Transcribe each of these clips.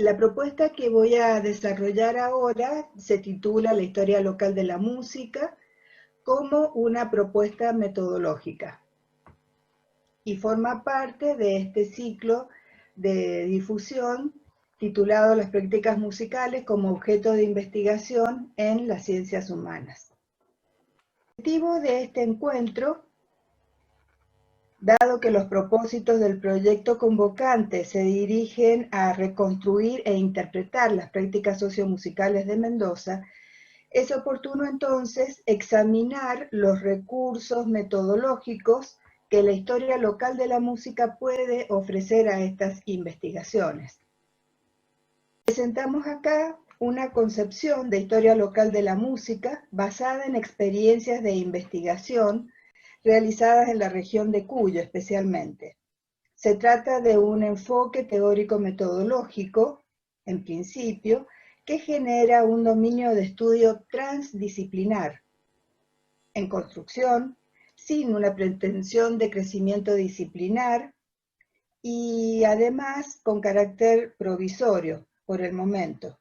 La propuesta que voy a desarrollar ahora se titula La historia local de la música como una propuesta metodológica y forma parte de este ciclo de difusión titulado Las prácticas musicales como objeto de investigación en las ciencias humanas. El objetivo de este encuentro, dado que los propósitos del proyecto convocante se dirigen a reconstruir e interpretar las prácticas sociomusicales de Mendoza, es oportuno entonces examinar los recursos metodológicos que la historia local de la música puede ofrecer a estas investigaciones. Presentamos acá una concepción de historia local de la música basada en experiencias de investigación realizadas en la región de Cuyo especialmente. Se trata de un enfoque teórico-metodológico, en principio, que genera un dominio de estudio transdisciplinar, en construcción, sin una pretensión de crecimiento disciplinar y además con carácter provisorio por el momento.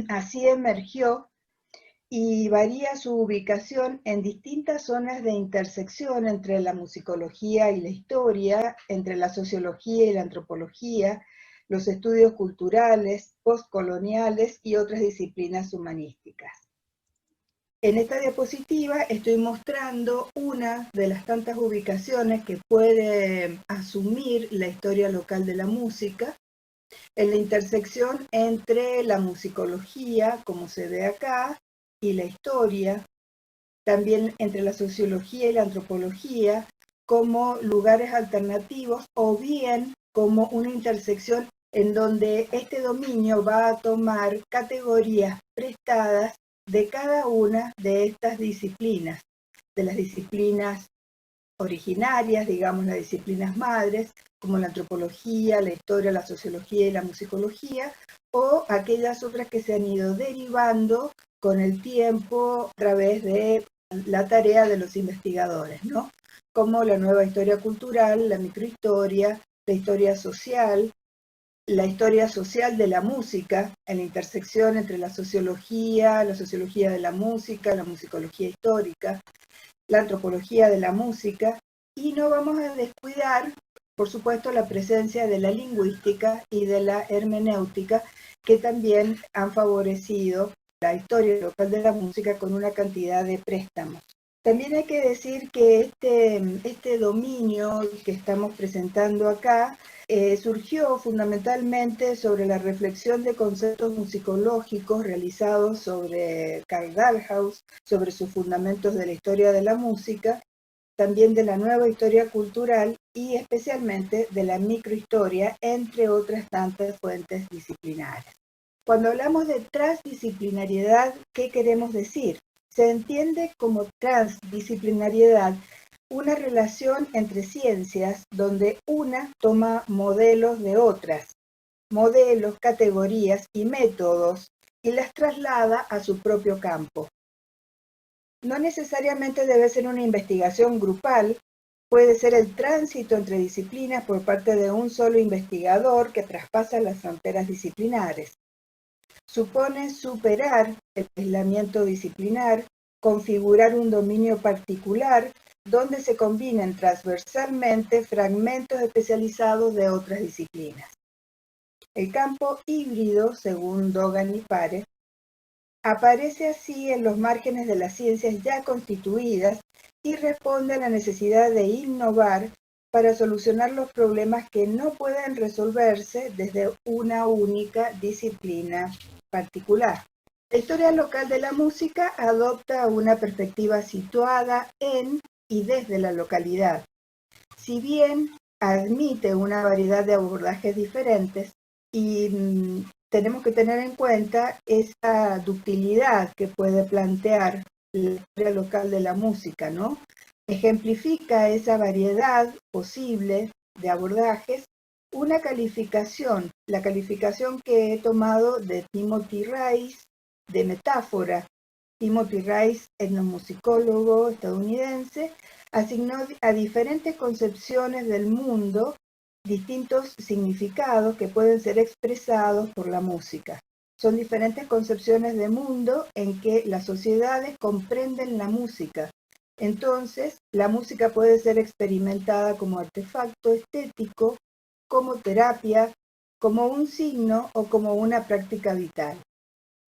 Así emergió y varía su ubicación en distintas zonas de intersección entre la musicología y la historia, entre la sociología y la antropología, los estudios culturales, postcoloniales y otras disciplinas humanísticas. En esta diapositiva estoy mostrando una de las tantas ubicaciones que puede asumir la historia local de la música, en la intersección entre la musicología, como se ve acá, y la historia, también entre la sociología y la antropología, como lugares alternativos o bien como una intersección en donde este dominio va a tomar categorías prestadas de cada una de estas disciplinas, de las disciplinas originarias, digamos las disciplinas madres, como la antropología, la historia, la sociología y la musicología, o aquellas otras que se han ido derivando con el tiempo a través de la tarea de los investigadores, ¿no? Como la nueva historia cultural, la microhistoria, la historia social de la música, en la intersección entre la sociología de la música, la musicología histórica, la antropología de la música, y no vamos a descuidar, por supuesto, la presencia de la lingüística y de la hermenéutica, que también han favorecido la historia local de la música con una cantidad de préstamos. También hay que decir que este dominio que estamos presentando acá surgió fundamentalmente sobre la reflexión de conceptos musicológicos realizados sobre Karl Dalhaus, sobre sus fundamentos de la historia de la música, también de la nueva historia cultural y especialmente de la microhistoria, entre otras tantas fuentes disciplinares. Cuando hablamos de transdisciplinariedad, ¿qué queremos decir? Se entiende como transdisciplinariedad una relación entre ciencias donde una toma modelos de otras, modelos, categorías y métodos, y las traslada a su propio campo. No necesariamente debe ser una investigación grupal, puede ser el tránsito entre disciplinas por parte de un solo investigador que traspasa las fronteras disciplinares. Supone superar el aislamiento disciplinar, configurar un dominio particular donde se combinen transversalmente fragmentos especializados de otras disciplinas. El campo híbrido, según Dogan y Pare, aparece así en los márgenes de las ciencias ya constituidas y responde a la necesidad de innovar para solucionar los problemas que no pueden resolverse desde una única disciplina particular. La historia local de la música adopta una perspectiva situada en y desde la localidad. Si bien admite una variedad de abordajes diferentes y tenemos que tener en cuenta esa ductilidad que puede plantear la historia local de la música, ¿no? Ejemplifica esa variedad posible de abordajes una calificación, la calificación que he tomado de Timothy Rice, de metáfora. Timothy Rice, etnomusicólogo estadounidense, asignó a diferentes concepciones del mundo distintos significados que pueden ser expresados por la música. Son diferentes concepciones de mundo en que las sociedades comprenden la música. Entonces, la música puede ser experimentada como artefacto estético, como terapia, como un signo o como una práctica vital.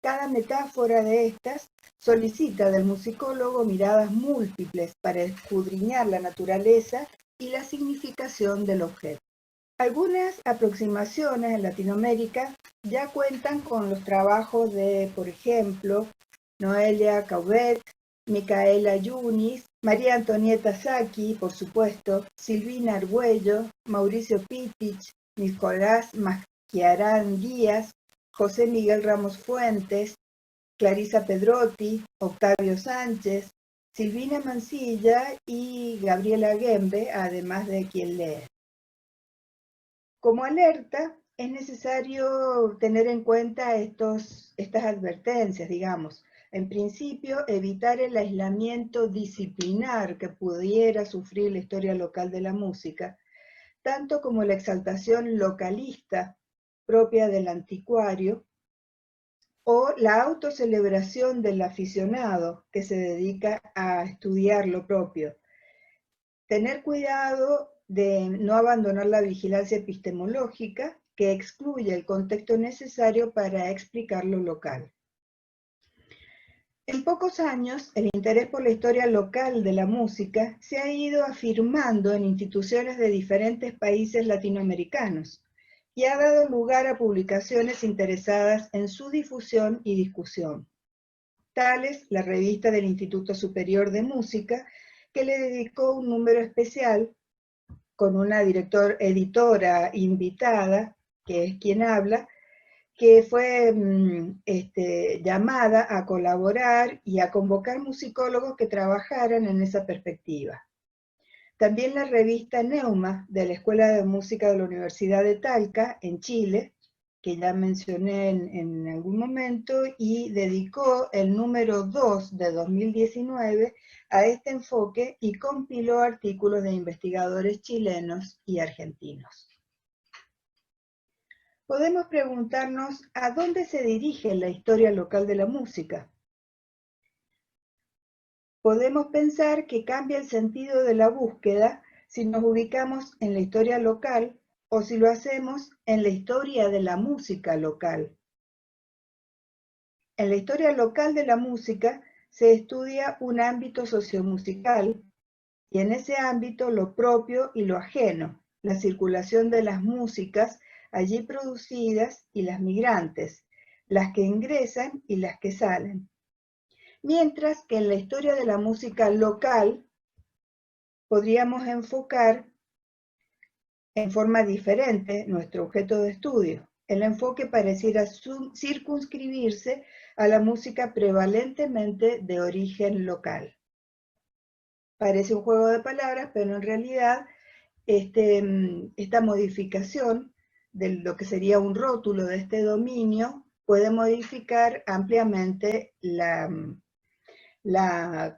Cada metáfora de estas solicita del musicólogo miradas múltiples para escudriñar la naturaleza y la significación del objeto. Algunas aproximaciones en Latinoamérica ya cuentan con los trabajos de, por ejemplo, Noelia Caubet, Micaela Yunis, María Antonieta Sacchi, por supuesto, Silvina Argüello, Mauricio Pittich, Nicolás Masquiarán Díaz, José Miguel Ramos Fuentes, Clarisa Pedrotti, Octavio Sánchez, Silvina Mansilla y Gabriela Gembe, además de quien lee. Como alerta, es necesario tener en cuenta estas advertencias, digamos. En principio, evitar el aislamiento disciplinar que pudiera sufrir la historia local de la música, tanto como la exaltación localista propia del anticuario, o la autocelebración del aficionado que se dedica a estudiar lo propio. Tener cuidado de no abandonar la vigilancia epistemológica que excluye el contexto necesario para explicar lo local. En pocos años, el interés por la historia local de la música se ha ido afirmando en instituciones de diferentes países latinoamericanos y ha dado lugar a publicaciones interesadas en su difusión y discusión, tales la revista del Instituto Superior de Música, que le dedicó un número especial con una editora invitada, que es quien habla, que fue llamada a colaborar y a convocar musicólogos que trabajaran en esa perspectiva. También la revista Neuma, de la Escuela de Música de la Universidad de Talca, en Chile, que ya mencioné en algún momento, y dedicó el número 2 de 2019 a este enfoque y compiló artículos de investigadores chilenos y argentinos. Podemos preguntarnos a dónde se dirige la historia local de la música. Podemos pensar que cambia el sentido de la búsqueda si nos ubicamos en la historia local o si lo hacemos en la historia de la música local. En la historia local de la música se estudia un ámbito sociomusical y en ese ámbito lo propio y lo ajeno, la circulación de las músicas allí producidas y las migrantes, las que ingresan y las que salen. Mientras que en la historia de la música local podríamos enfocar en forma diferente nuestro objeto de estudio. El enfoque pareciera circunscribirse a la música prevalentemente de origen local. Parece un juego de palabras, pero en realidad esta modificación de lo que sería un rótulo de este dominio puede modificar ampliamente la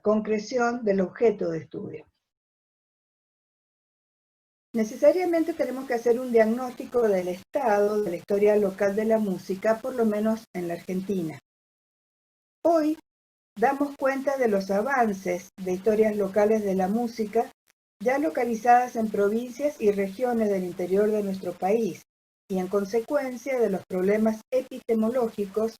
concreción del objeto de estudio. Necesariamente tenemos que hacer un diagnóstico del estado de la historia local de la música, por lo menos en la Argentina. Hoy damos cuenta de los avances de historias locales de la música ya localizadas en provincias y regiones del interior de nuestro país, y en consecuencia de los problemas epistemológicos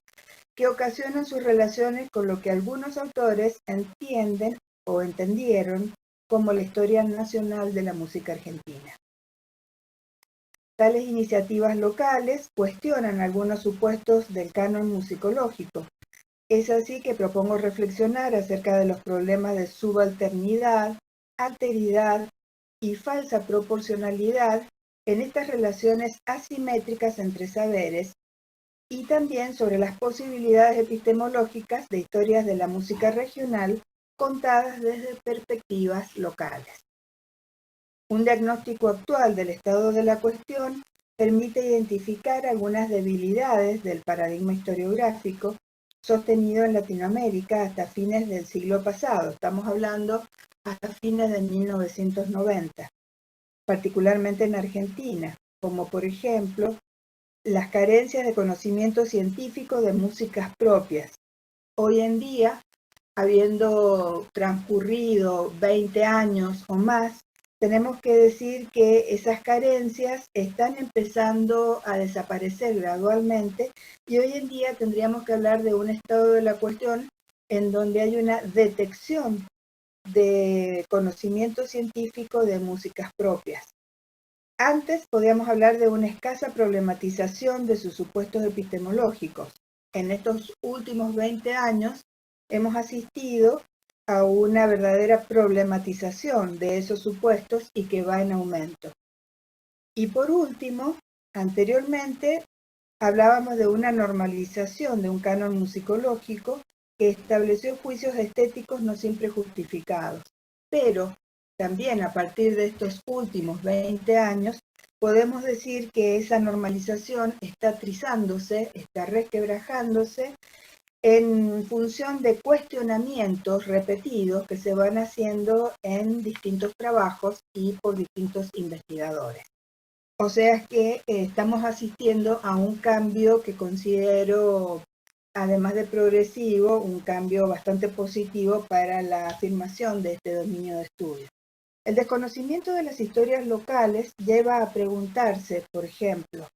que ocasionan sus relaciones con lo que algunos autores entienden o entendieron como la historia nacional de la música argentina. Tales iniciativas locales cuestionan algunos supuestos del canon musicológico. Es así que propongo reflexionar acerca de los problemas de subalternidad, alteridad y falsa proporcionalidad en estas relaciones asimétricas entre saberes, y también sobre las posibilidades epistemológicas de historias de la música regional contadas desde perspectivas locales. Un diagnóstico actual del estado de la cuestión permite identificar algunas debilidades del paradigma historiográfico sostenido en Latinoamérica hasta fines del siglo pasado, estamos hablando hasta fines de 1990. particularmente en Argentina, como por ejemplo las carencias de conocimiento científico de músicas propias. Hoy en día, habiendo transcurrido 20 años o más, tenemos que decir que esas carencias están empezando a desaparecer gradualmente y hoy en día tendríamos que hablar de un estado de la cuestión en donde hay una detección de conocimiento científico de músicas propias. Antes podíamos hablar de una escasa problematización de sus supuestos epistemológicos. En estos últimos 20 años hemos asistido a una verdadera problematización de esos supuestos y que va en aumento. Y por último, anteriormente hablábamos de una normalización de un canon musicológico que estableció juicios estéticos no siempre justificados. Pero también a partir de estos últimos 20 años podemos decir que esa normalización está trizándose, está resquebrajándose en función de cuestionamientos repetidos que se van haciendo en distintos trabajos y por distintos investigadores. O sea que estamos asistiendo a un cambio que considero, además de progresivo, un cambio bastante positivo para la afirmación de este dominio de estudio. El desconocimiento de las historias locales lleva a preguntarse, por ejemplo,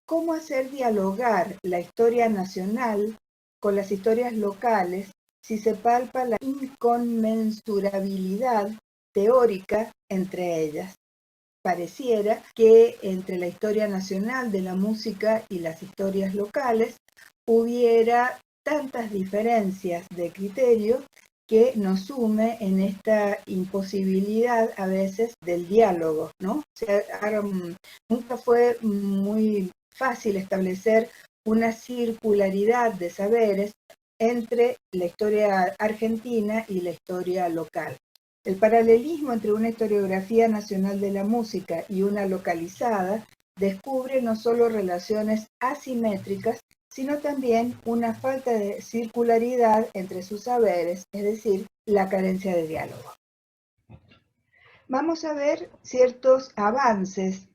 ¿cómo hacer dialogar la historia nacional con las historias locales si se palpa la inconmensurabilidad teórica entre ellas? Pareciera que entre la historia nacional de la música y las historias locales hubiera tantas diferencias de criterio que nos sume en esta imposibilidad a veces del diálogo, ¿no? O sea, nunca fue muy fácil establecer una circularidad de saberes entre la historia argentina y la historia local. El paralelismo entre una historiografía nacional de la música y una localizada descubre no solo relaciones asimétricas, sino también una falta de circularidad entre sus saberes, es decir, la carencia de diálogo. Vamos a ver ciertos avances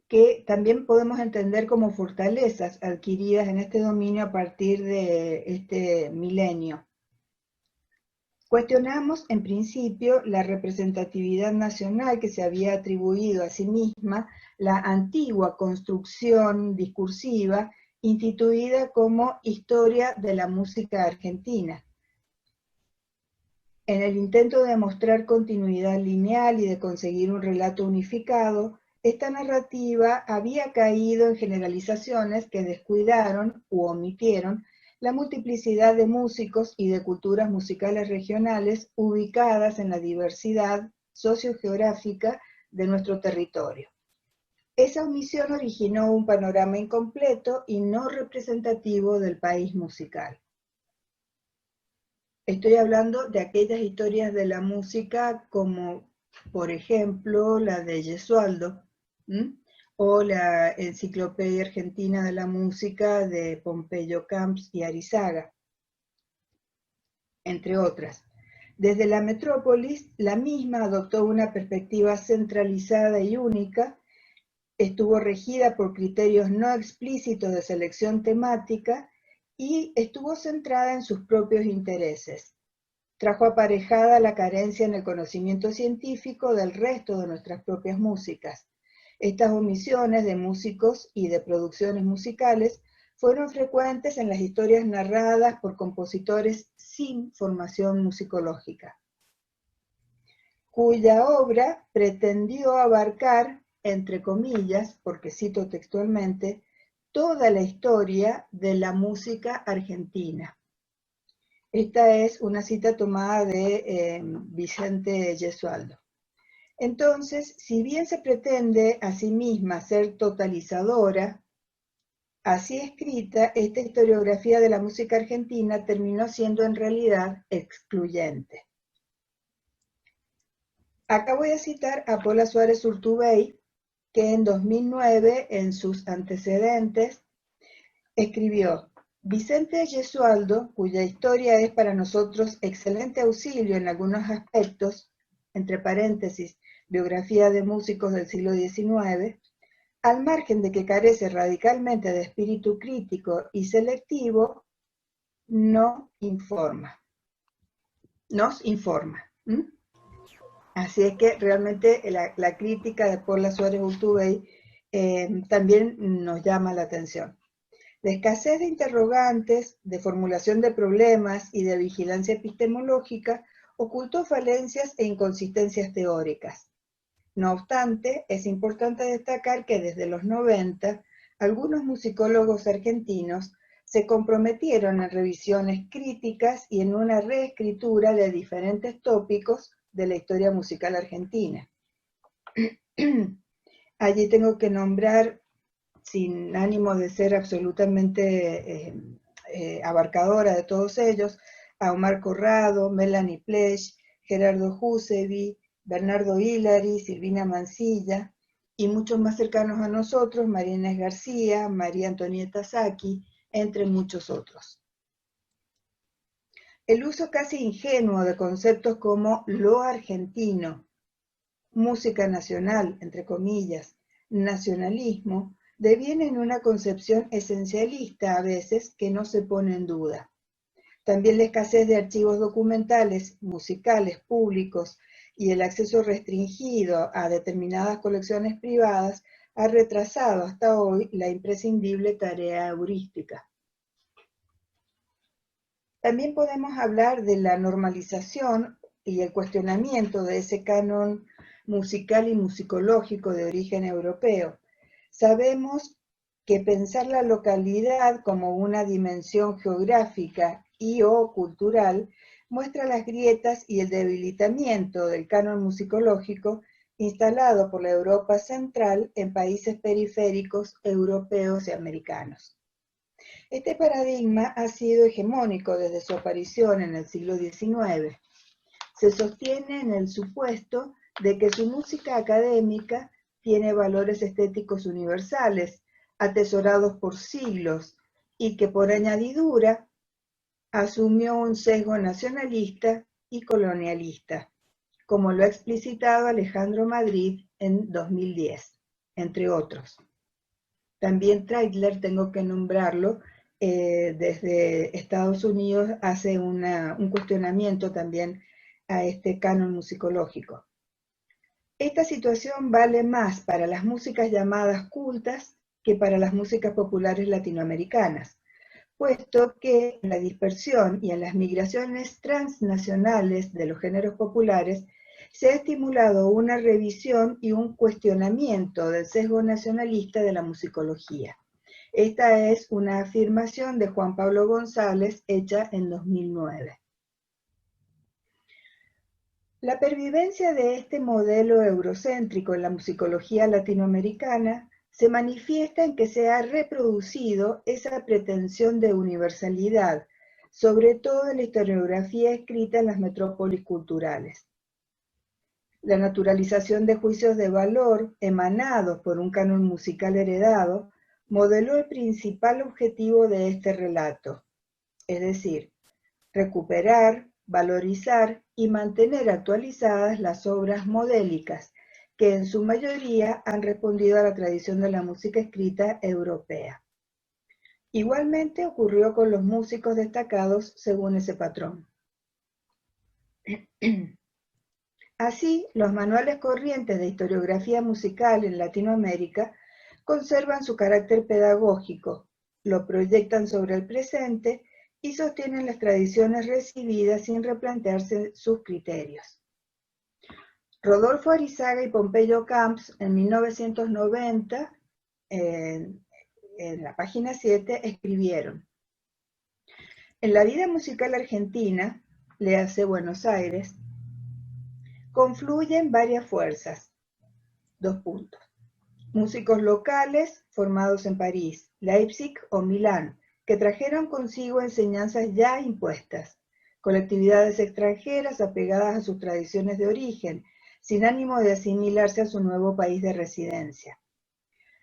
que también podemos entender como fortalezas adquiridas en este dominio a partir de este milenio. Cuestionamos, en principio, la representatividad nacional que se había atribuido a sí misma la antigua construcción discursiva instituida como historia de la música argentina. En el intento de mostrar continuidad lineal y de conseguir un relato unificado, esta narrativa había caído en generalizaciones que descuidaron u omitieron la multiplicidad de músicos y de culturas musicales regionales ubicadas en la diversidad sociogeográfica de nuestro territorio. Esa omisión originó un panorama incompleto y no representativo del país musical. Estoy hablando de aquellas historias de la música como, por ejemplo, la de Gesualdo, o la Enciclopedia Argentina de la Música de Pompeyo Camps y Arizaga, entre otras. Desde la metrópolis, la misma adoptó una perspectiva centralizada y única, estuvo regida por criterios no explícitos de selección temática y estuvo centrada en sus propios intereses. Trajo aparejada la carencia en el conocimiento científico del resto de nuestras propias músicas. Estas omisiones de músicos y de producciones musicales fueron frecuentes en las historias narradas por compositores sin formación musicológica, cuya obra pretendió abarcar, entre comillas, porque cito textualmente, toda la historia de la música argentina. Esta es una cita tomada de Vicente Gesualdo. Entonces, si bien se pretende a sí misma ser totalizadora, así escrita, esta historiografía de la música argentina terminó siendo en realidad excluyente. Acá voy a citar a Paula Suárez Urtubey, que en 2009, en sus antecedentes, escribió: Vicente Gesualdo, cuya historia es para nosotros excelente auxilio en algunos aspectos, entre paréntesis, biografía de músicos del siglo XIX, al margen de que carece radicalmente de espíritu crítico y selectivo, nos informa. ¿Mm? Así es que realmente la crítica de Paula Suárez Urtubey también nos llama la atención. La escasez de interrogantes, de formulación de problemas y de vigilancia epistemológica ocultó falencias e inconsistencias teóricas. No obstante, es importante destacar que desde los 90, algunos musicólogos argentinos se comprometieron en revisiones críticas y en una reescritura de diferentes tópicos de la historia musical argentina. Allí tengo que nombrar, sin ánimo de ser absolutamente abarcadora de todos ellos, a Omar Corrado, Melanie Plech, Gerardo Jusevi, Bernardo Hillary, Silvina Mansilla, y muchos más cercanos a nosotros, María Inés García, María Antonieta Sacchi, entre muchos otros. El uso casi ingenuo de conceptos como lo argentino, música nacional, entre comillas, nacionalismo, deviene en una concepción esencialista a veces que no se pone en duda. También la escasez de archivos documentales, musicales, públicos y el acceso restringido a determinadas colecciones privadas ha retrasado hasta hoy la imprescindible tarea heurística. También podemos hablar de la normalización y el cuestionamiento de ese canon musical y musicológico de origen europeo. Sabemos que pensar la localidad como una dimensión geográfica y o cultural muestra las grietas y el debilitamiento del canon musicológico instalado por la Europa central en países periféricos europeos y americanos. Este paradigma ha sido hegemónico desde su aparición en el siglo XIX. Se sostiene en el supuesto de que su música académica tiene valores estéticos universales, atesorados por siglos, y que por añadidura asumió un sesgo nacionalista y colonialista, como lo ha explicitado Alejandro Madrid en 2010, entre otros. También Treitler, tengo que nombrarlo, desde Estados Unidos hace un cuestionamiento también a este canon musicológico. Esta situación vale más para las músicas llamadas cultas que para las músicas populares latinoamericanas, puesto que en la dispersión y en las migraciones transnacionales de los géneros populares se ha estimulado una revisión y un cuestionamiento del sesgo nacionalista de la musicología. Esta es una afirmación de Juan Pablo González hecha en 2009. La pervivencia de este modelo eurocéntrico en la musicología latinoamericana se manifiesta en que se ha reproducido esa pretensión de universalidad, sobre todo en la historiografía escrita en las metrópolis culturales. La naturalización de juicios de valor emanados por un canon musical heredado modeló el principal objetivo de este relato, es decir, recuperar, valorizar y mantener actualizadas las obras modélicas, que en su mayoría han respondido a la tradición de la música escrita europea. Igualmente ocurrió con los músicos destacados según ese patrón. Así, los manuales corrientes de historiografía musical en Latinoamérica conservan su carácter pedagógico, lo proyectan sobre el presente y sostienen las tradiciones recibidas sin replantearse sus criterios. Rodolfo Arizaga y Pompeyo Camps, en 1990, en la página 7, escribieron: en la vida musical argentina, léase Buenos Aires, confluyen varias fuerzas. Dos puntos. Músicos locales formados en París, Leipzig o Milán, que trajeron consigo enseñanzas ya impuestas, colectividades extranjeras apegadas a sus tradiciones de origen, sin ánimo de asimilarse a su nuevo país de residencia.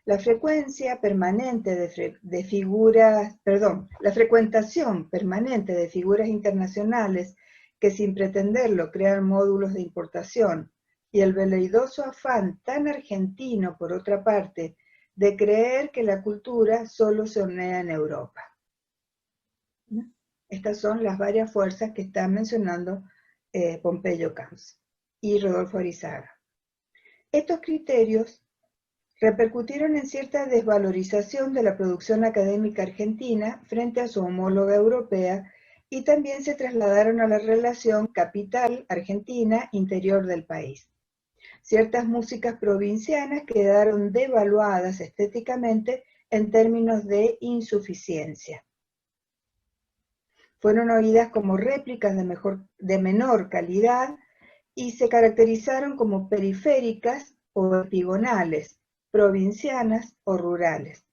La frecuentación permanente de figuras internacionales que sin pretenderlo crean módulos de importación, y el veleidoso afán tan argentino, por otra parte, de creer que la cultura solo se hornea en Europa. Estas son las varias fuerzas que está mencionando Pompeyo Camps y Rodolfo Arizaga. Estos criterios repercutieron en cierta desvalorización de la producción académica argentina frente a su homóloga europea y también se trasladaron a la relación capital-Argentina-interior del país. Ciertas músicas provincianas quedaron devaluadas estéticamente en términos de insuficiencia. Fueron oídas como réplicas de menor calidad y se caracterizaron como periféricas o epigonales, provincianas o rurales.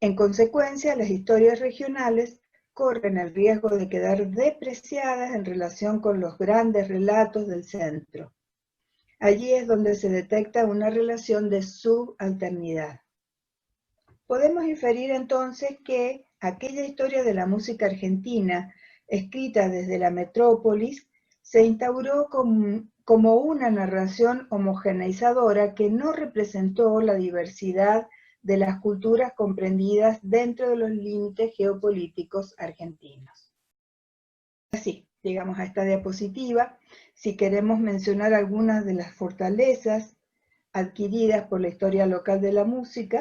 En consecuencia, las historias regionales corren el riesgo de quedar depreciadas en relación con los grandes relatos del centro. Allí es donde se detecta una relación de subalternidad. Podemos inferir entonces que aquella historia de la música argentina, escrita desde la metrópolis, se instauró como una narración homogeneizadora que no representó la diversidad de las culturas comprendidas dentro de los límites geopolíticos argentinos. Así, llegamos a esta diapositiva. Si queremos mencionar algunas de las fortalezas adquiridas por la historia local de la música,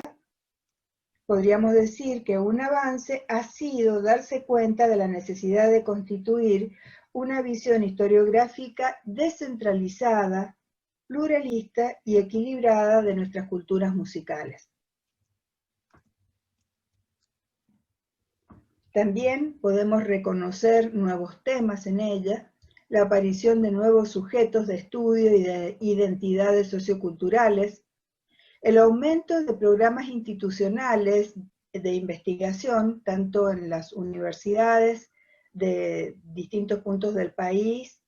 podríamos decir que un avance ha sido darse cuenta de la necesidad de constituir una visión historiográfica descentralizada, pluralista y equilibrada de nuestras culturas musicales. También podemos reconocer nuevos temas en ella, la aparición de nuevos sujetos de estudio y de identidades socioculturales, el aumento de programas institucionales de investigación, tanto en las universidades de distintos puntos del país,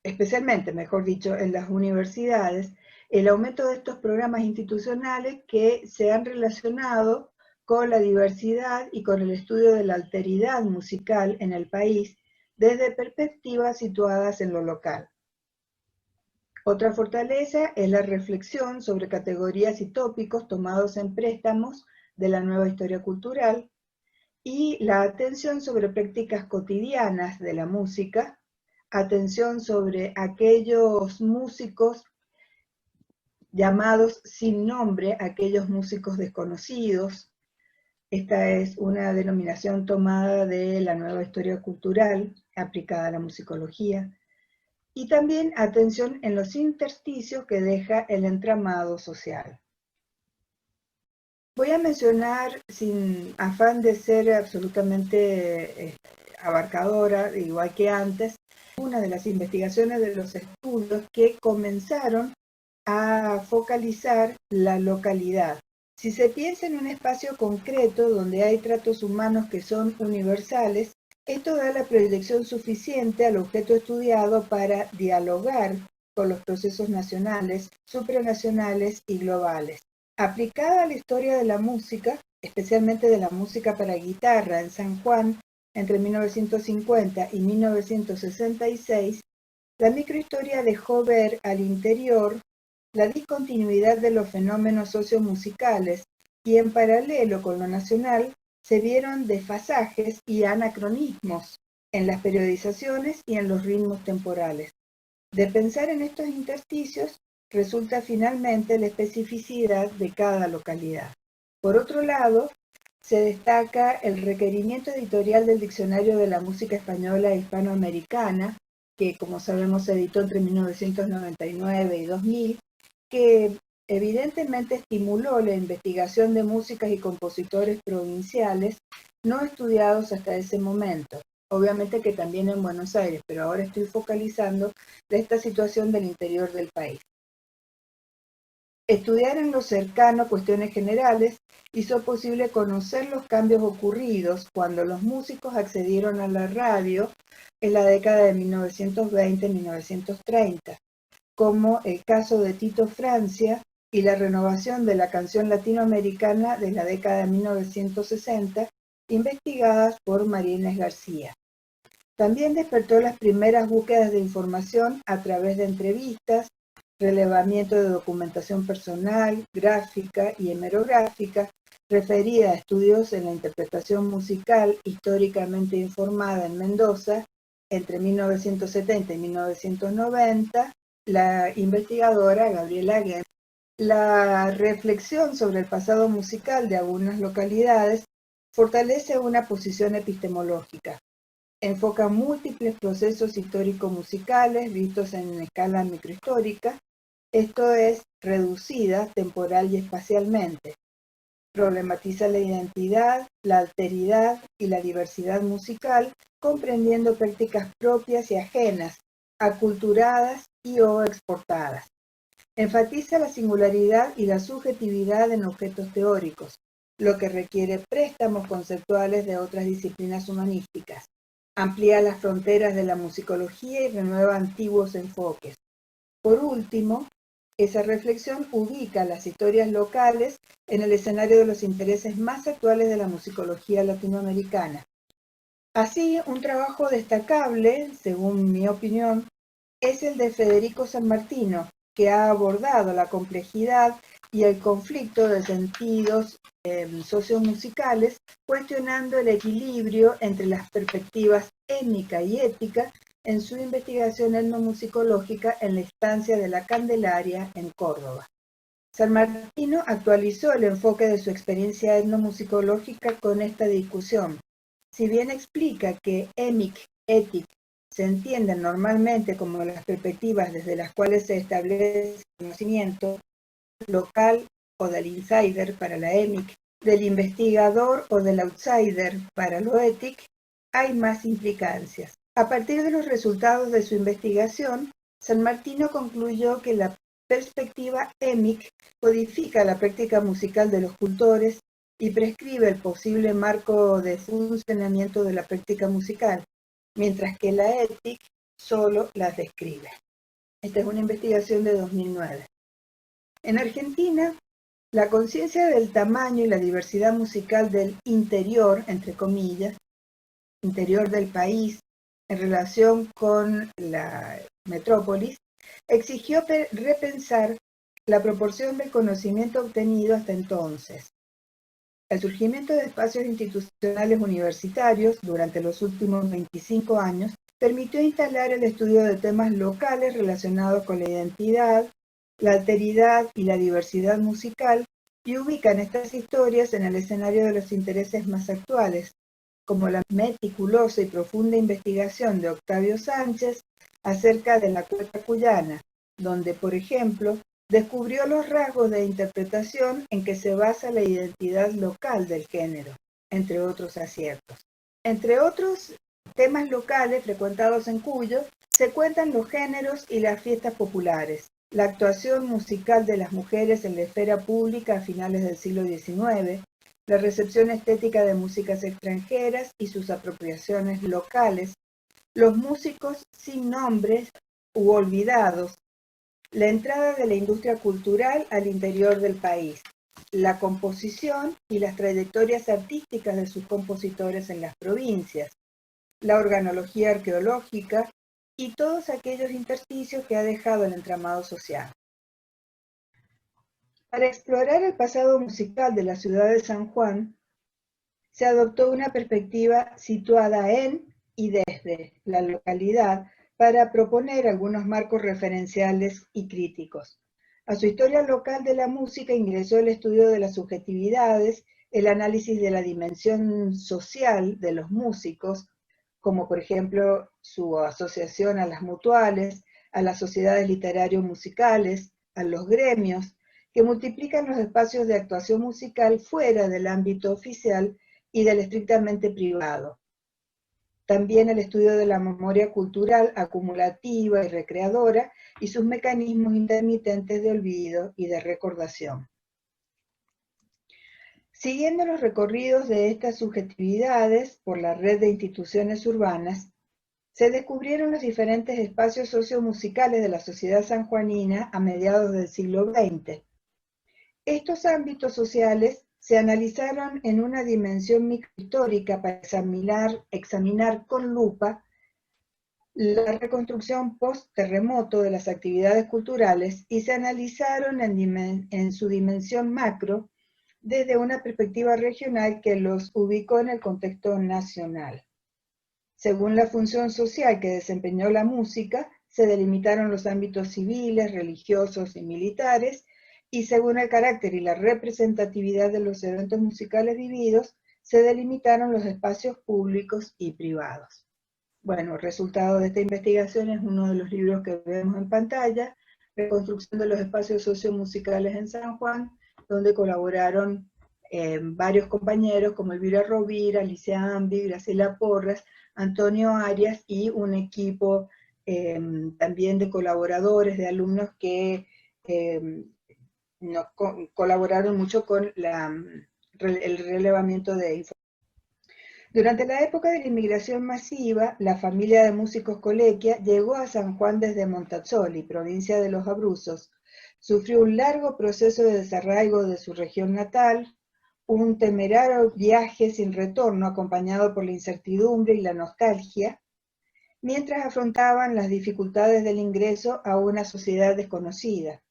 especialmente, mejor dicho, en las universidades, el aumento de estos programas institucionales que se han relacionado con la diversidad y con el estudio de la alteridad musical en el país desde perspectivas situadas en lo local. Otra fortaleza es la reflexión sobre categorías y tópicos tomados en préstamos de la nueva historia cultural y la atención sobre prácticas cotidianas de la música, atención sobre aquellos músicos llamados sin nombre, aquellos músicos desconocidos. Esta es una denominación tomada de la nueva historia cultural aplicada a la musicología. Y también atención en los intersticios que deja el entramado social. Voy a mencionar, sin afán de ser absolutamente abarcadora, igual que antes, una de las investigaciones de los estudios que comenzaron a focalizar la localidad. Si se piensa en un espacio concreto donde hay tratos humanos que son universales, esto da la proyección suficiente al objeto estudiado para dialogar con los procesos nacionales, supranacionales y globales. Aplicada a la historia de la música, especialmente de la música para guitarra en San Juan entre 1950 y 1966, la microhistoria dejó ver al interior la discontinuidad de los fenómenos sociomusicales y en paralelo con lo nacional se vieron desfasajes y anacronismos en las periodizaciones y en los ritmos temporales. De pensar en estos intersticios resulta finalmente la especificidad de cada localidad. Por otro lado, se destaca el requerimiento editorial del Diccionario de la Música Española e Hispanoamericana, que como sabemos se editó entre 1999 y 2000, que evidentemente estimuló la investigación de músicas y compositores provinciales no estudiados hasta ese momento. Obviamente que también en Buenos Aires, pero ahora estoy focalizando de esta situación del interior del país. Estudiar en lo cercano cuestiones generales hizo posible conocer los cambios ocurridos cuando los músicos accedieron a la radio en la década de 1920-1930, como el caso de Tito Francia y la renovación de la canción latinoamericana de la década de 1960, investigadas por María Inés García. También despertó las primeras búsquedas de información a través de entrevistas, relevamiento de documentación personal, gráfica y hemerográfica, referida a estudios en la interpretación musical históricamente informada en Mendoza entre 1970 y 1990, la investigadora Gabriela Guem. La reflexión sobre el pasado musical de algunas localidades fortalece una posición epistemológica. Enfoca múltiples procesos histórico-musicales vistos en escala microhistórica, esto es, reducida temporal y espacialmente. Problematiza la identidad, la alteridad y la diversidad musical, comprendiendo prácticas propias y ajenas, aculturadas y o exportadas. Enfatiza la singularidad y la subjetividad en objetos teóricos, lo que requiere préstamos conceptuales de otras disciplinas humanísticas. Amplía las fronteras de la musicología y renueva antiguos enfoques. Por último, esa reflexión ubica las historias locales en el escenario de los intereses más actuales de la musicología latinoamericana. Así, un trabajo destacable, según mi opinión, es el de Federico Sanmartino, que ha abordado la complejidad y el conflicto de sentidos sociomusicales, cuestionando el equilibrio entre las perspectivas étnica y ética en su investigación etnomusicológica en la estancia de la Candelaria en Córdoba. Sanmartino actualizó el enfoque de su experiencia etnomusicológica con esta discusión. Si bien explica que EMIC, ETIC, se entienden normalmente como las perspectivas desde las cuales se establece el conocimiento local o del insider para la EMIC, del investigador o del outsider para lo ETIC, hay más implicancias. A partir de los resultados de su investigación, Sanmartino concluyó que la perspectiva EMIC codifica la práctica musical de los cultores y prescribe el posible marco de funcionamiento de la práctica musical, mientras que la ETIC solo las describe. Esta es una investigación de 2009. En Argentina, la conciencia del tamaño y la diversidad musical del interior, entre comillas, interior del país, en relación con la metrópolis, exigió repensar la proporción del conocimiento obtenido hasta entonces. El surgimiento de espacios institucionales universitarios durante los últimos 25 años permitió instalar el estudio de temas locales relacionados con la identidad, la alteridad y la diversidad musical y ubican estas historias en el escenario de los intereses más actuales, como la meticulosa y profunda investigación de Octavio Sánchez acerca de la cueca cuyana, donde, por ejemplo, descubrió los rasgos de interpretación en que se basa la identidad local del género, entre otros aciertos. Entre otros temas locales frecuentados en Cuyo, se cuentan los géneros y las fiestas populares, la actuación musical de las mujeres en la esfera pública a finales del siglo XIX, la recepción estética de músicas extranjeras y sus apropiaciones locales, los músicos sin nombres u olvidados, la entrada de la industria cultural al interior del país, la composición y las trayectorias artísticas de sus compositores en las provincias, la organología arqueológica y todos aquellos intersticios que ha dejado el entramado social. Para explorar el pasado musical de la ciudad de San Juan, se adoptó una perspectiva situada en y desde la localidad para proponer algunos marcos referenciales y críticos. A su historia local de la música ingresó el estudio de las subjetividades, el análisis de la dimensión social de los músicos, como por ejemplo su asociación a las mutuales, a las sociedades literarios-musicales, a los gremios, que multiplican los espacios de actuación musical fuera del ámbito oficial y del estrictamente privado. También el estudio de la memoria cultural acumulativa y recreadora y sus mecanismos intermitentes de olvido y de recordación. Siguiendo los recorridos de estas subjetividades por la red de instituciones urbanas, se descubrieron los diferentes espacios sociomusicales de la sociedad sanjuanina a mediados del siglo XX. Estos ámbitos sociales se analizaron en una dimensión microhistórica para examinar con lupa la reconstrucción post-terremoto de las actividades culturales y se analizaron en su dimensión macro desde una perspectiva regional que los ubicó en el contexto nacional. Según la función social que desempeñó la música, se delimitaron los ámbitos civiles, religiosos y militares, y según el carácter y la representatividad de los eventos musicales vividos, se delimitaron los espacios públicos y privados. Bueno, el resultado de esta investigación es uno de los libros que vemos en pantalla, Reconstrucción de los espacios sociomusicales en San Juan, donde colaboraron varios compañeros como Elvira Rovira, Alicia Ambi, Graciela Porras, Antonio Arias y un equipo también de colaboradores, de alumnos que nos colaboraron mucho con el relevamiento de información. Durante la época de la inmigración masiva, la familia de músicos Colequia llegó a San Juan desde Montazzoli, provincia de los Abruzos. Sufrió un largo proceso de desarraigo de su región natal, un temerario viaje sin retorno acompañado por la incertidumbre y la nostalgia, mientras afrontaban las dificultades del ingreso a una sociedad desconocida,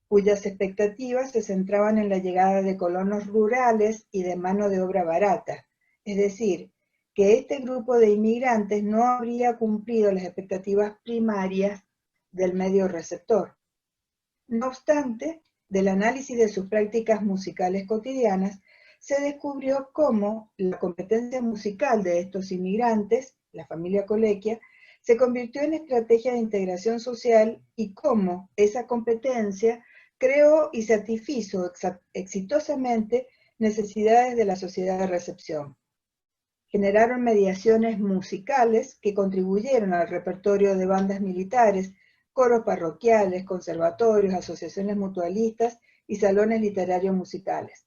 cuyas expectativas se centraban en la llegada de colonos rurales y de mano de obra barata, es decir, que este grupo de inmigrantes no habría cumplido las expectativas primarias del medio receptor. No obstante, del análisis de sus prácticas musicales cotidianas, se descubrió cómo la competencia musical de estos inmigrantes, la familia Colequia, se convirtió en estrategia de integración social y cómo esa competencia creó y satisfizo exitosamente necesidades de la sociedad de recepción. Generaron mediaciones musicales que contribuyeron al repertorio de bandas militares, coros parroquiales, conservatorios, asociaciones mutualistas y salones literarios musicales.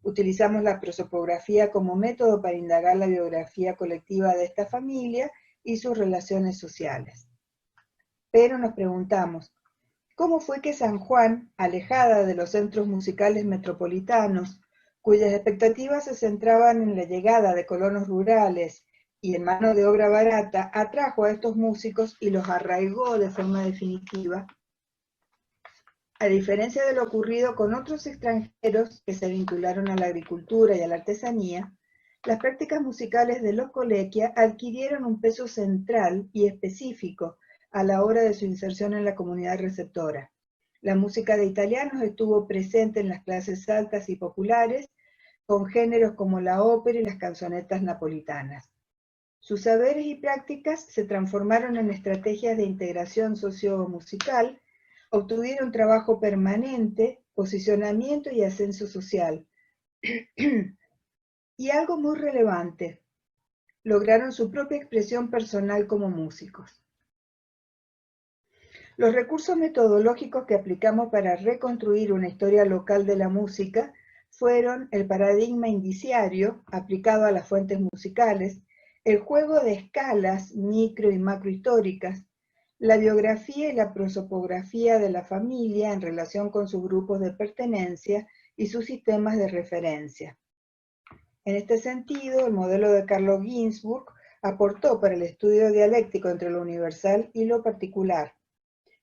Utilizamos la prosopografía como método para indagar la biografía colectiva de esta familia y sus relaciones sociales. Pero nos preguntamos, ¿cómo fue que San Juan, alejada de los centros musicales metropolitanos, cuyas expectativas se centraban en la llegada de colonos rurales y en mano de obra barata, atrajo a estos músicos y los arraigó de forma definitiva? A diferencia de lo ocurrido con otros extranjeros que se vincularon a la agricultura y a la artesanía, las prácticas musicales de los Colequia adquirieron un peso central y específico a la hora de su inserción en la comunidad receptora. La música de italianos estuvo presente en las clases altas y populares, con géneros como la ópera y las canzonetas napolitanas. Sus saberes y prácticas se transformaron en estrategias de integración sociomusical, obtuvieron trabajo permanente, posicionamiento y ascenso social. Y algo muy relevante, lograron su propia expresión personal como músicos. Los recursos metodológicos que aplicamos para reconstruir una historia local de la música fueron el paradigma indiciario aplicado a las fuentes musicales, el juego de escalas micro y macrohistóricas, la biografía y la prosopografía de la familia en relación con sus grupos de pertenencia y sus sistemas de referencia. En este sentido, el modelo de Carlo Ginzburg aportó para el estudio dialéctico entre lo universal y lo particular.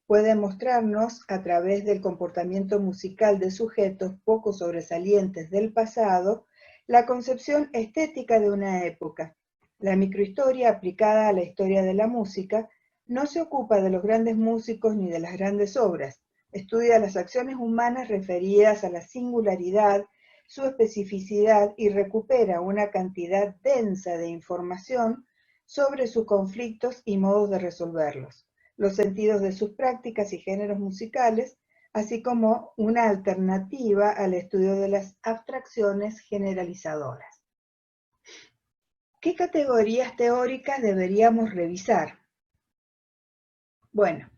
Puede mostrarnos, a través del comportamiento musical de sujetos poco sobresalientes del pasado, la concepción estética de una época. La microhistoria aplicada a la historia de la música no se ocupa de los grandes músicos ni de las grandes obras, estudia las acciones humanas referidas a la singularidad, su especificidad y recupera una cantidad densa de información sobre sus conflictos y modos de resolverlos, los sentidos de sus prácticas y géneros musicales, así como una alternativa al estudio de las abstracciones generalizadoras. ¿Qué categorías teóricas deberíamos revisar? Bueno,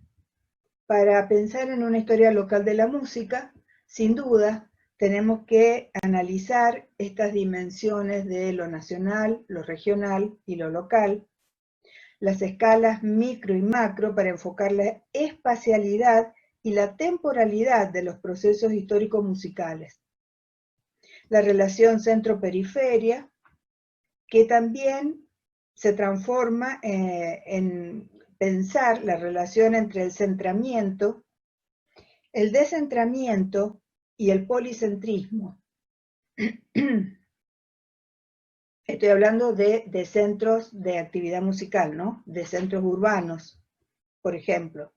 para pensar en una historia local de la música, sin duda, tenemos que analizar estas dimensiones de lo nacional, lo regional y lo local, las escalas micro y macro para enfocar la espacialidad y la temporalidad de los procesos históricos musicales, la relación centro-periferia, que también se transforma pensar la relación entre el centramiento, el descentramiento y el policentrismo. Estoy hablando de centros de actividad musical, ¿no? De centros urbanos, por ejemplo.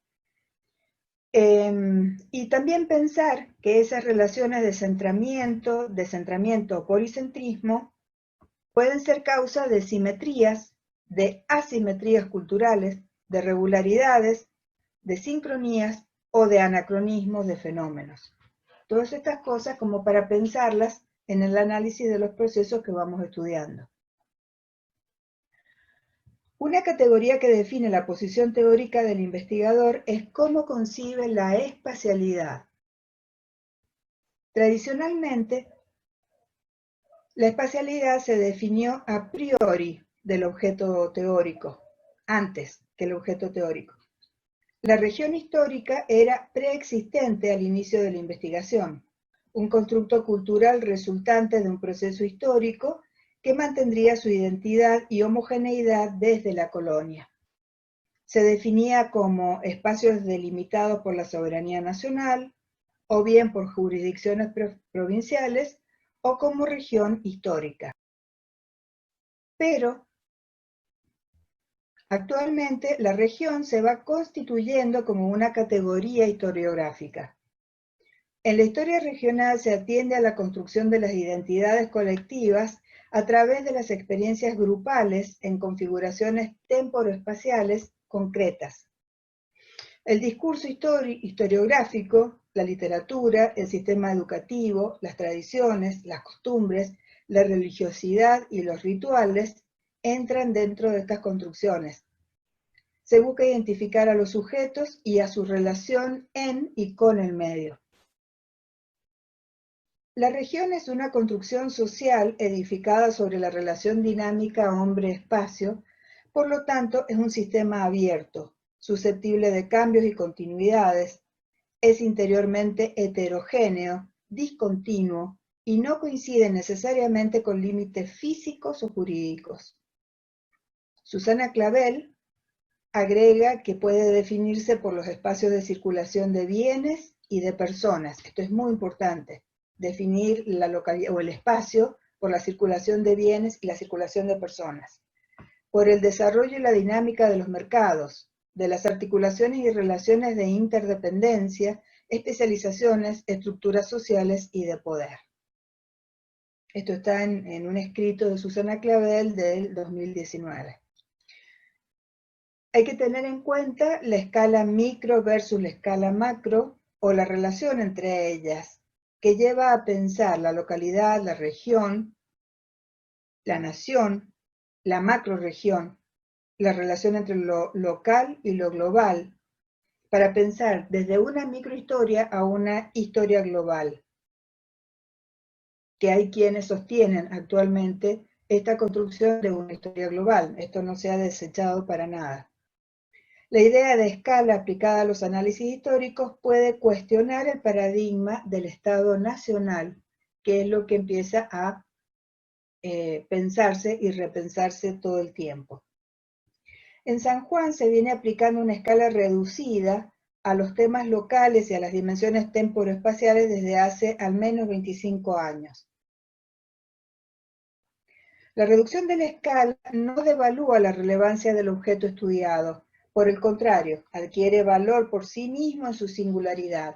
Y también pensar que esas relaciones de centramiento o policentrismo pueden ser causa de simetrías, de asimetrías culturales, de regularidades, de sincronías o de anacronismos de fenómenos. Todas estas cosas como para pensarlas en el análisis de los procesos que vamos estudiando. Una categoría que define la posición teórica del investigador es cómo concibe la espacialidad. Tradicionalmente, la espacialidad se definió a priori del objeto teórico, antes que el objeto teórico. La región histórica era preexistente al inicio de la investigación, un constructo cultural resultante de un proceso histórico que mantendría su identidad y homogeneidad desde la colonia. Se definía como espacios delimitados por la soberanía nacional, o bien por jurisdicciones provinciales, o como región histórica. Pero actualmente la región se va constituyendo como una categoría historiográfica. En la historia regional se atiende a la construcción de las identidades colectivas a través de las experiencias grupales en configuraciones temporoespaciales concretas. El discurso historiográfico, la literatura, el sistema educativo, las tradiciones, las costumbres, la religiosidad y los rituales entran dentro de estas construcciones. Se busca identificar a los sujetos y a su relación en y con el medio. La región es una construcción social edificada sobre la relación dinámica hombre-espacio, por lo tanto es un sistema abierto, susceptible de cambios y continuidades, es interiormente heterogéneo, discontinuo y no coincide necesariamente con límites físicos o jurídicos. Susana Clavel agrega que puede definirse por los espacios de circulación de bienes y de personas. Esto es muy importante, definir la localidad o el espacio por la circulación de bienes y la circulación de personas, por el desarrollo y la dinámica de los mercados, de las articulaciones y relaciones de interdependencia, especializaciones, estructuras sociales y de poder. Esto está en un escrito de Susana Clavel del 2019. Hay que tener en cuenta la escala micro versus la escala macro, o la relación entre ellas, que lleva a pensar la localidad, la región, la nación, la macrorregión, la relación entre lo local y lo global, para pensar desde una microhistoria a una historia global, que hay quienes sostienen actualmente esta construcción de una historia global. Esto no se ha desechado para nada. La idea de escala aplicada a los análisis históricos puede cuestionar el paradigma del Estado nacional, que es lo que empieza a pensarse y repensarse todo el tiempo. En San Juan se viene aplicando una escala reducida a los temas locales y a las dimensiones temporoespaciales desde hace al menos 25 años. La reducción de la escala no devalúa la relevancia del objeto estudiado, por el contrario, adquiere valor por sí mismo en su singularidad.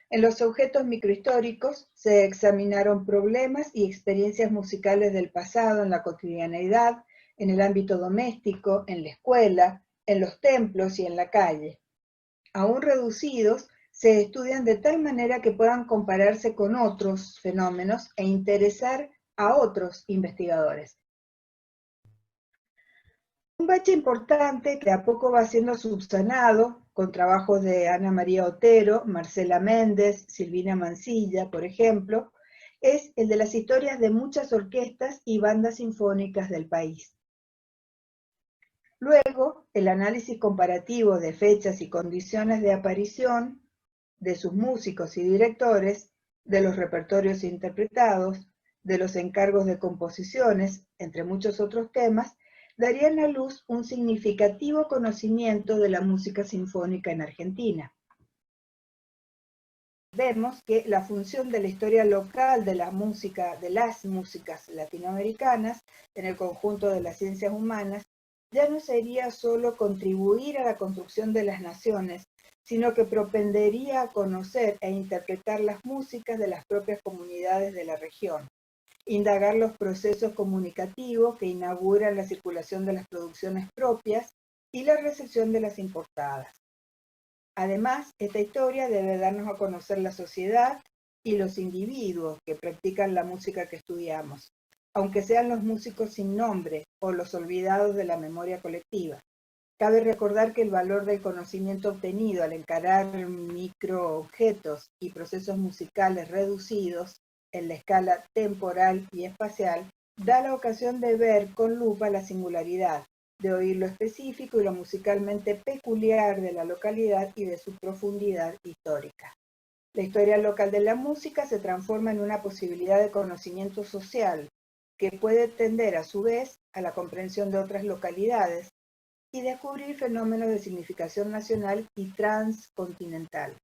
En los objetos microhistóricos se examinaron problemas y experiencias musicales del pasado en la cotidianeidad, en el ámbito doméstico, en la escuela, en los templos y en la calle. Aún reducidos, se estudian de tal manera que puedan compararse con otros fenómenos e interesar a otros investigadores. Un bache importante que a poco va siendo subsanado con trabajos de Ana María Otero, Marcela Méndez, Silvina Mansilla, por ejemplo, es el de las historias de muchas orquestas y bandas sinfónicas del país. Luego, el análisis comparativo de fechas y condiciones de aparición de sus músicos y directores, de los repertorios interpretados, de los encargos de composiciones, entre muchos otros temas, darían a luz un significativo conocimiento de la música sinfónica en Argentina. Vemos que la función de la historia local de la música, de las músicas latinoamericanas en el conjunto de las ciencias humanas ya no sería solo contribuir a la construcción de las naciones, sino que propendería a conocer e interpretar las músicas de las propias comunidades de la región, indagar los procesos comunicativos que inauguran la circulación de las producciones propias y la recepción de las importadas. Además, esta historia debe darnos a conocer la sociedad y los individuos que practican la música que estudiamos, aunque sean los músicos sin nombre o los olvidados de la memoria colectiva. Cabe recordar que el valor del conocimiento obtenido al encarar microobjetos y procesos musicales reducidos en la escala temporal y espacial da la ocasión de ver con lupa la singularidad, de oír lo específico y lo musicalmente peculiar de la localidad y de su profundidad histórica. La historia local de la música se transforma en una posibilidad de conocimiento social que puede tender a su vez a la comprensión de otras localidades y descubrir fenómenos de significación nacional y transcontinental.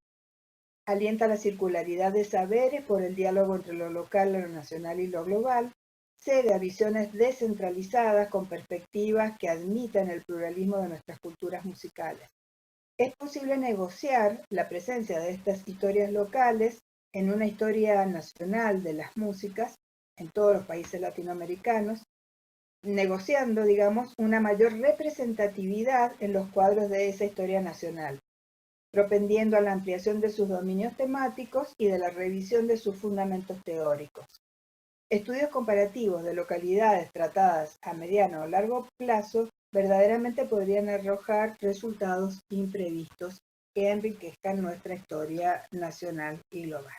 Alienta la circularidad de saberes por el diálogo entre lo local, lo nacional y lo global, cede a visiones descentralizadas con perspectivas que admitan el pluralismo de nuestras culturas musicales. Es posible negociar la presencia de estas historias locales en una historia nacional de las músicas en todos los países latinoamericanos, negociando, digamos, una mayor representatividad en los cuadros de esa historia nacional, propendiendo a la ampliación de sus dominios temáticos y de la revisión de sus fundamentos teóricos. Estudios comparativos de localidades tratadas a mediano o largo plazo verdaderamente podrían arrojar resultados imprevistos que enriquezcan nuestra historia nacional y global.